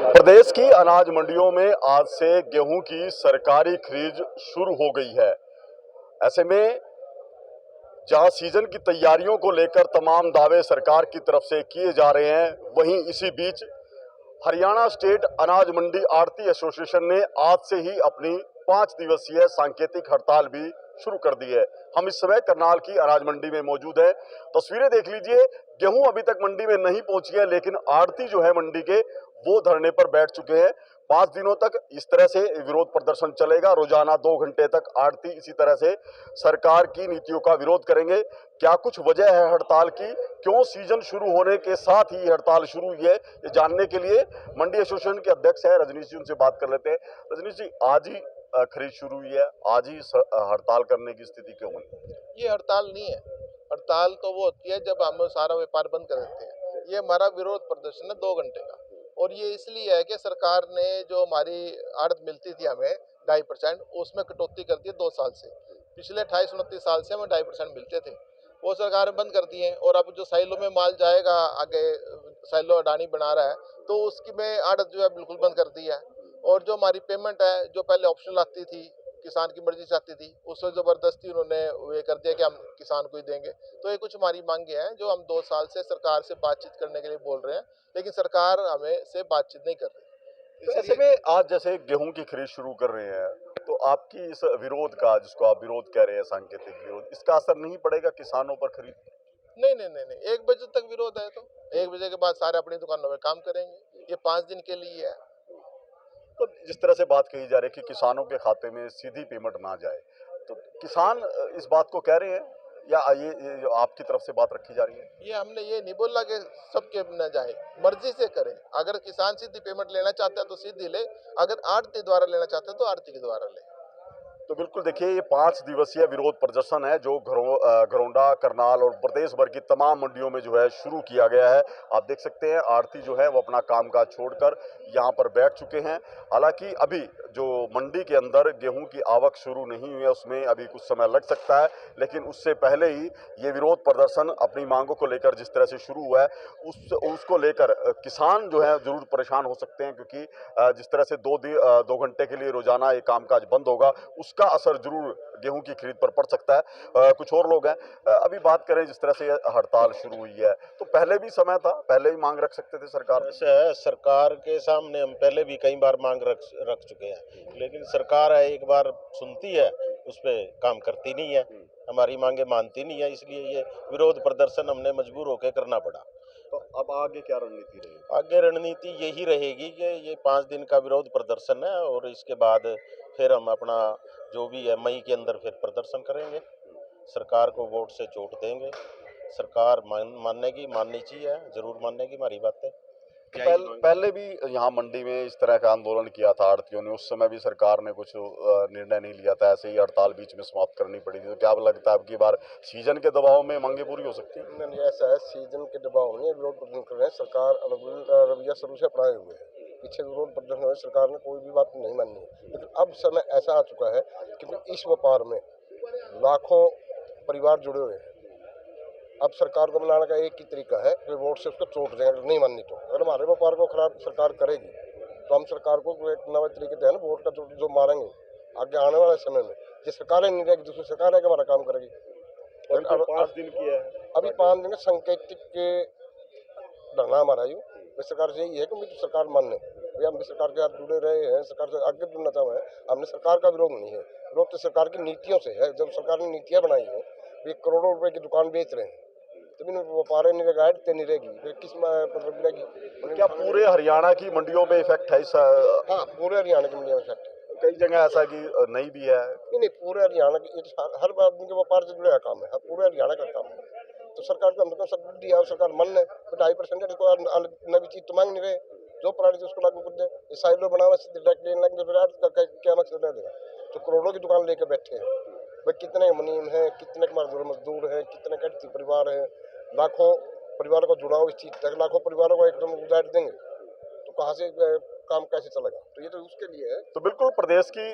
प्रदेश की अनाज मंडियों में आज से गेहूं की सरकारी खरीद शुरू हो गई है। ऐसे में जहां सीजन की तैयारियों को लेकर तमाम दावे सरकार की तरफ से किए जा रहे हैं, वहीं इसी बीच हरियाणा स्टेट अनाज मंडी आढ़ती एसोसिएशन ने आज से ही अपनी 5 दिवसीय सांकेतिक हड़ताल भी शुरू कर दी है। हम इस समय करनाल की अनाज मंडी में मौजूद हैं। तस्वीरें देख लीजिए। गेहूं अभी तक मंडी में नहीं पहुंची है, लेकिन आढ़ती जो है मंडी के, वो धरने पर बैठ चुके हैं। 5 दिनों तक इस तरह से विरोध प्रदर्शन चलेगा। रोजाना 2 घंटे तक आढ़ती इसी तरह से सरकार की नीतियों का विरोध करेंगे। क्या कुछ वजह है हड़ताल की, क्यों सीजन शुरू होने के साथ ही हड़ताल शुरू हुई है, ये जानने के लिए मंडी एसोसिएशन के अध्यक्ष है रजनीश जी, उनसे बात कर लेते हैं। रजनीश जी, आज ही खरीद शुरू हुई है, आज ही हड़ताल करने की स्थिति क्यों बनी? ये हड़ताल नहीं है। हड़ताल तो वो होती है जब हम सारा व्यापार बंद कर देते हैं। ये हमारा विरोध प्रदर्शन है 2 घंटे का, और ये इसलिए है कि सरकार ने जो हमारी आड़त मिलती थी हमें 2.5%, उसमें कटौती कर दी है 2 साल से। पिछले 28-29 साल से हमें 2.5% मिलते थे, वो सरकार ने बंद कर दिए हैं। और अब जो साइलों में माल जाएगा आगे, साइलो अडानी बना रहा है, तो उसकी में आड़त जो है बिल्कुल बंद कर दी है। और जो हमारी पेमेंट है, जो पहले ऑप्शनल आती थी, किसान की मर्जी से आती थी, उससे जबरदस्ती उन्होंने ये कर दिया कि हम किसान को ही देंगे। तो ये कुछ हमारी मांगे हैं जो हम 2 साल से सरकार से बातचीत करने के लिए बोल रहे हैं, लेकिन सरकार हमें से बातचीत नहीं कर रही। तो ऐसे में आज जैसे गेहूं की खरीद शुरू कर रहे हैं, तो आपकी इस विरोध का, जिसको आप विरोध कह रहे हैं, सांकेतिक विरोध, इसका असर नहीं पड़ेगा किसानों पर खरीद? नहीं नहीं नहीं नहीं, 1 बजे तक विरोध है, तो 1 बजे के बाद सारे अपनी दुकानों में काम करेंगे। ये 5 दिन के लिए है। तो जिस तरह से बात कही जा रही है कि किसानों के खाते में सीधी पेमेंट ना जाए, तो किसान इस बात को कह रहे हैं, या ये जो आपकी तरफ से बात रखी जा रही है? ये हमने ये नहीं बोला कि सबके न जाए, मर्जी से करें। अगर किसान सीधी पेमेंट लेना चाहता है तो सीधी ले, अगर आड़ती द्वारा लेना चाहता है तो आड़ती के द्वारा ले। तो बिल्कुल देखिए, ये 5 दिवसीय विरोध प्रदर्शन है जो घरौंडा, करनाल और प्रदेश भर की तमाम मंडियों में जो है शुरू किया गया है। आप देख सकते हैं आढ़ती जो है वो अपना कामकाज छोड़कर यहाँ पर बैठ चुके हैं। हालांकि अभी जो मंडी के अंदर गेहूं की आवक शुरू नहीं हुई है, उसमें अभी कुछ समय लग सकता है, लेकिन उससे पहले ही ये विरोध प्रदर्शन अपनी मांगों को लेकर जिस तरह से शुरू हुआ है, उसको लेकर किसान जो है जरूर परेशान हो सकते हैं, क्योंकि जिस तरह से 2 घंटे के लिए रोजाना ये कामकाज बंद होगा, उसका असर जरूर गेहूं की खरीद पर पड़ सकता है। कुछ और लोग हैं। अभी बात करें, जिस तरह से हड़ताल शुरू हुई है, तो पहले भी समय था, पहले भी मांग रख सकते थे सरकार? ऐसा है, सरकार के सामने हम पहले भी कई बार मांग रख चुके हैं, लेकिन सरकार है एक बार सुनती है, उस पर काम करती नहीं है, हमारी मांगे मानती नहीं है, इसलिए ये विरोध प्रदर्शन हमने मजबूर होकर करना पड़ा। तो अब आगे क्या रणनीति रहेगी? आगे रणनीति यही रहेगी कि ये 5 दिन का विरोध प्रदर्शन है, और इसके बाद फिर हम अपना जो भी है मई के अंदर फिर प्रदर्शन करेंगे, सरकार को वोट से चोट देंगे। सरकार माननी चाहिए, जरूर मानेगी हमारी बातें। पहले भी यहाँ मंडी में इस तरह का आंदोलन किया था आढ़तियों ने, उस समय भी सरकार ने कुछ निर्णय नहीं लिया था, ऐसे ही हड़ताल बीच में समाप्त करनी पड़ी थी। तो क्या लगता है अब की बार सीजन के दबाव में मांगे पूरी हो सकती है? नहीं, ऐसा है, सीजन के दबाव में विरोध प्रदर्शन कर रहे हैं। सरकार रवैया शुरू से अपनाए हुए है। पीछे विरोध प्रदर्शन में सरकार ने कोई भी बात नहीं मानी है, लेकिन अब समय ऐसा आ चुका है क्योंकि इस व्यापार में लाखों परिवार जुड़े हुए हैं। अब सरकार को बनाने का एक ही तरीका है कि वोट से उसको चोट दें, अगर नहीं माननी तो। अगर हमारे व्यापार को खराब सरकार करेगी तो हम सरकार को एक नए तरीके से वोट का जो मारेंगे आगे आने वाले समय में। ये सरकारें नहीं रहेगी, दूसरी सरकार है कि हमारा काम करेगी। और 5 दिन की है, अभी 5 दिन संकेतिक के धरना हमारा सरकार से यही है कि मुझे सरकार मानने, हम भी सरकार के साथ जुड़े रहे हैं, सरकार से आगे जुड़ना चाह रहे हैं। हमने सरकार का विरोध नहीं है, विरोध तो सरकार की नीतियों से है। जब सरकार ने नीतियाँ बनाई हैं, ये करोड़ों रुपए की दुकान बेच रहे हैं, तभी व्यापार नहीं रहेगा, आड़त नहीं रहेगी, फिर किस मतलब रहेगी? क्या पूरे हरियाणा की मंडियों में इफेक्ट है इस? हाँ, पूरे हरियाणा की मंडियों में इफेक्ट है। कई जगह ऐसा कि नहीं भी है। नहीं, पूरे हरियाणा की, हर आदमी के व्यापार से जुड़ा काम है, पूरे हरियाणा का काम है। तो सरकार को हमको सब दिया, सरकार मन ले 2.5% इसको नई चीज तो मांग नहीं रहे, जो पुरानी चीज उसको लागू कर दे। साइलो बनावा से डायरेक्ट लेने लगे, फिर क्या मकसद रहेगा? तो करोड़ों की दुकान लेके बैठे हैं भाई, कितने मुनीम है, कितने मजदूर है, कितने कटती परिवार है, लाखों परिवारों को जुड़ाओ इस चीज तक, लाखों परिवारों को एकदम उजाड़ देंगे तो कहाँ से काम कैसे चलेगा? तो ये तो उसके लिए है। तो बिल्कुल प्रदेश की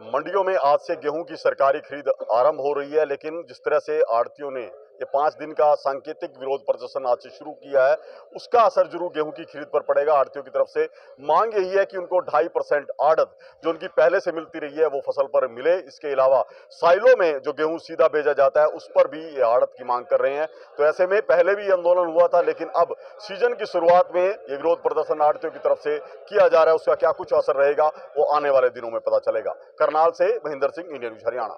मंडियों में आज से गेहूं की सरकारी खरीद आरंभ हो रही है, लेकिन जिस तरह से आढ़तियों ने ये 5 दिन का सांकेतिक विरोध प्रदर्शन आज से शुरू किया है, उसका असर जरूर गेहूं की खरीद पर पड़ेगा। आढ़तियों की तरफ से मांग यही है कि उनको 2.5% आड़त जो उनकी पहले से मिलती रही है वो फसल पर मिले। इसके अलावा साइलों में जो गेहूं सीधा भेजा जाता है उस पर भी ये आड़त की मांग कर रहे हैं। तो ऐसे में पहले भी आंदोलन हुआ था, लेकिन अब सीजन की शुरुआत में ये विरोध प्रदर्शन आढ़तियों की तरफ से किया जा रहा है, उसका क्या कुछ असर रहेगा वो आने वाले दिनों में पता चलेगा। करनाल से महेंद्र सिंह, इंडिया न्यूज हरियाणा।